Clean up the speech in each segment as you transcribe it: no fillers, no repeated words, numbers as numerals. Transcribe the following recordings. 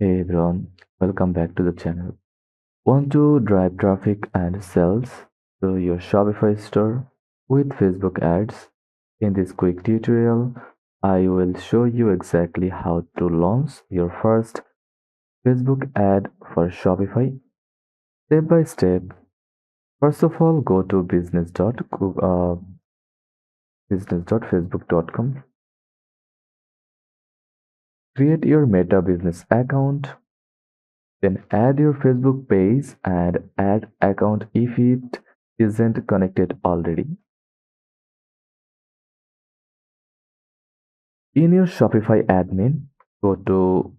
Hey everyone, welcome back to the channel. Want to drive traffic and sales to your Shopify store with Facebook ads? In this quick tutorial, I will show you exactly how to launch your first Facebook ad for Shopify step by step. First of all, go to business.facebook.com, create your Meta business account. Then add your Facebook page and add account if it isn't connected already. In your Shopify admin, go to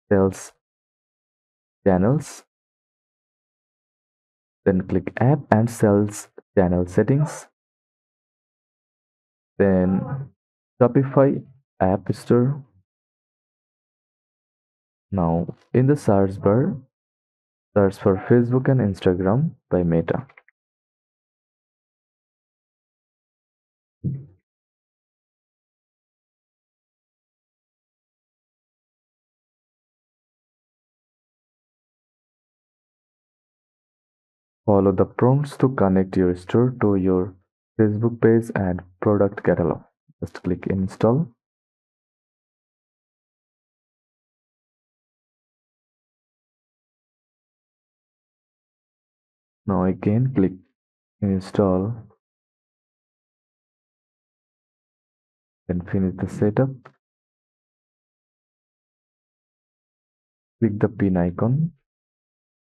Sales Channels, then click App and Sales Channel Settings, then Shopify App Store. Now, in the search bar, search for Facebook and Instagram by Meta. Follow the prompts to connect your store to your Facebook page and product catalog. Just click Install. Now again click Install, then finish the setup. Click the pin icon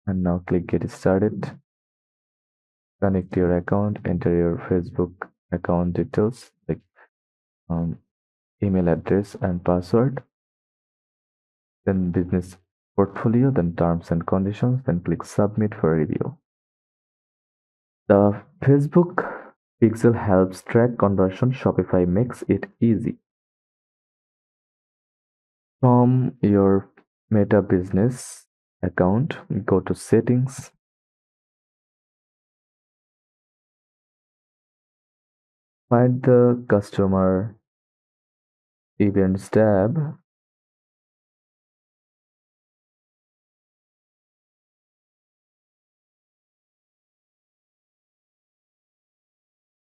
and now click Get Started. Connect your account, enter your Facebook account details like um, email address and password, then business portfolio, then terms and conditions, then click Submit for review. The Facebook pixel helps track conversion. Shopify makes it easy. From your Meta business account, go to Settings, find the Customer Events tab,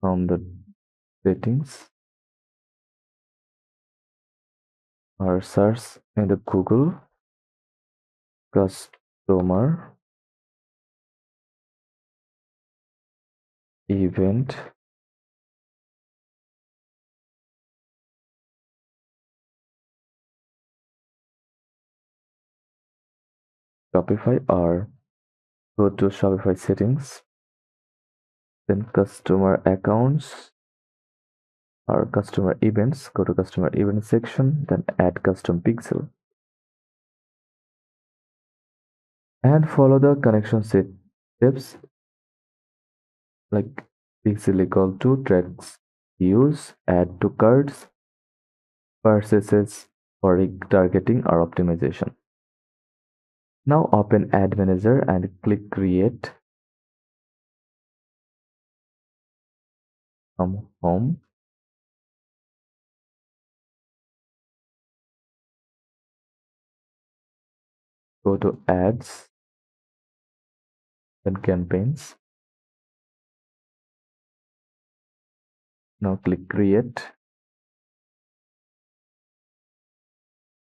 from the settings or search in the Google Customer Event Shopify, or go to Shopify settings, then customer accounts or customer events, go to customer event section, then add custom pixel and follow the connection steps like pixel equal to tracks use, add to cards, purchases for retargeting or optimization. Now open Ad Manager and click Create from Home. Go to Ads, then Campaigns. Now click Create.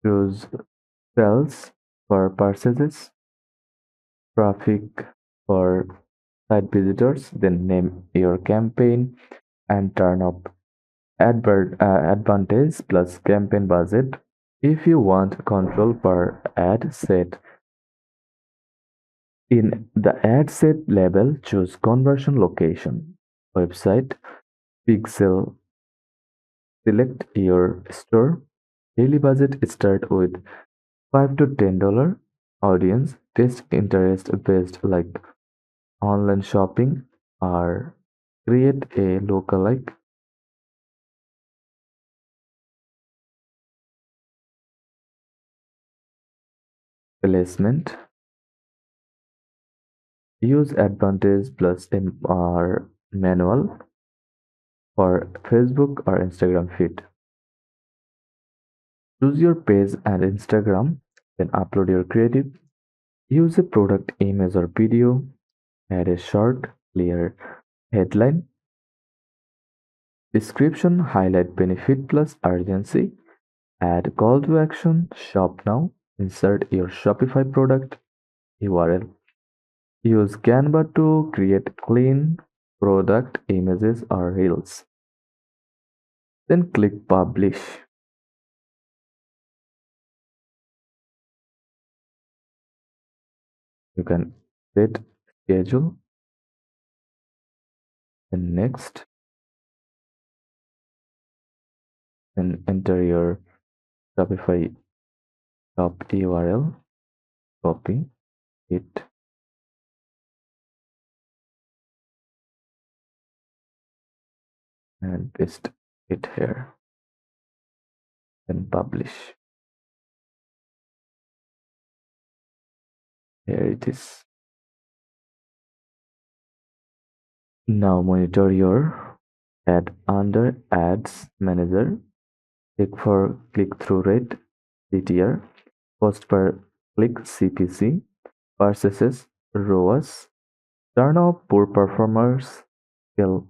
Choose Sales for purchases, Traffic for site visitors, then name your campaign and turn up advantage plus campaign budget. If you want control per ad set, in the ad set label, choose conversion location, website, pixel, select your store. Daily budget start with $5 to $10. Audience, test interest based like online shopping, or create a lookalike. Placement, use advantage plus or manual for Facebook or Instagram feed. Choose your page and Instagram, Then upload your creative. Use a product image or video. Add a short, clear headline. Description highlight benefit plus urgency. Add call to action. Shop now. Insert your Shopify product URL. Use Canva to create clean product images or reels. Then click publish. You can set schedule. Then next, then enter your Shopify shop URL, copy it, and paste it here. Then publish. Here it is. Now monitor your ad under Ads Manager. Check for click-through rate, CTR, cost per click CPC, purchases, ROAS. Turn off poor performers, kill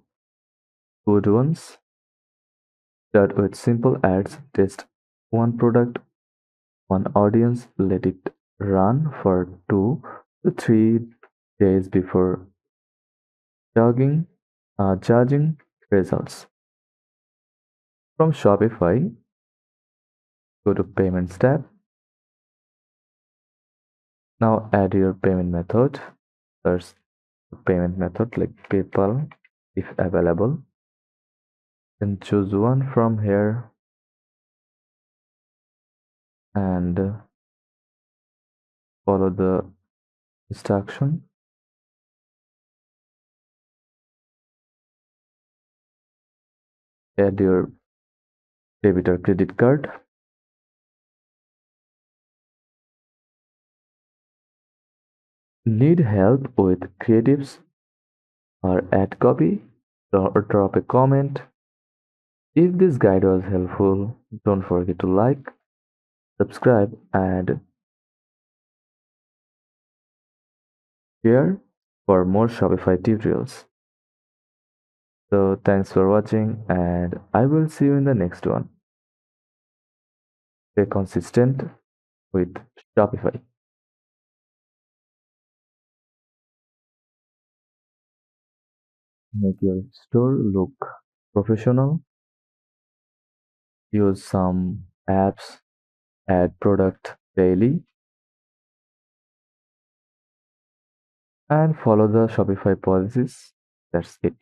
good ones. Start with simple ads, test one product, one audience, let it run for 2 to 3 days before judging, judging results. From Shopify, go to Payments tab. Now add your payment method. Search payment method like PayPal if available. Then choose one from here and follow the instruction. Add your debit or credit card. Need help with creatives or ad copy? Or drop a comment. If this guide was helpful, don't forget to like, subscribe, and share for more Shopify tutorials. So thanks for watching, and I will see you in the next one. Stay consistent with Shopify. Make your store look professional. Use some apps, add product daily, and follow the Shopify policies. That's it.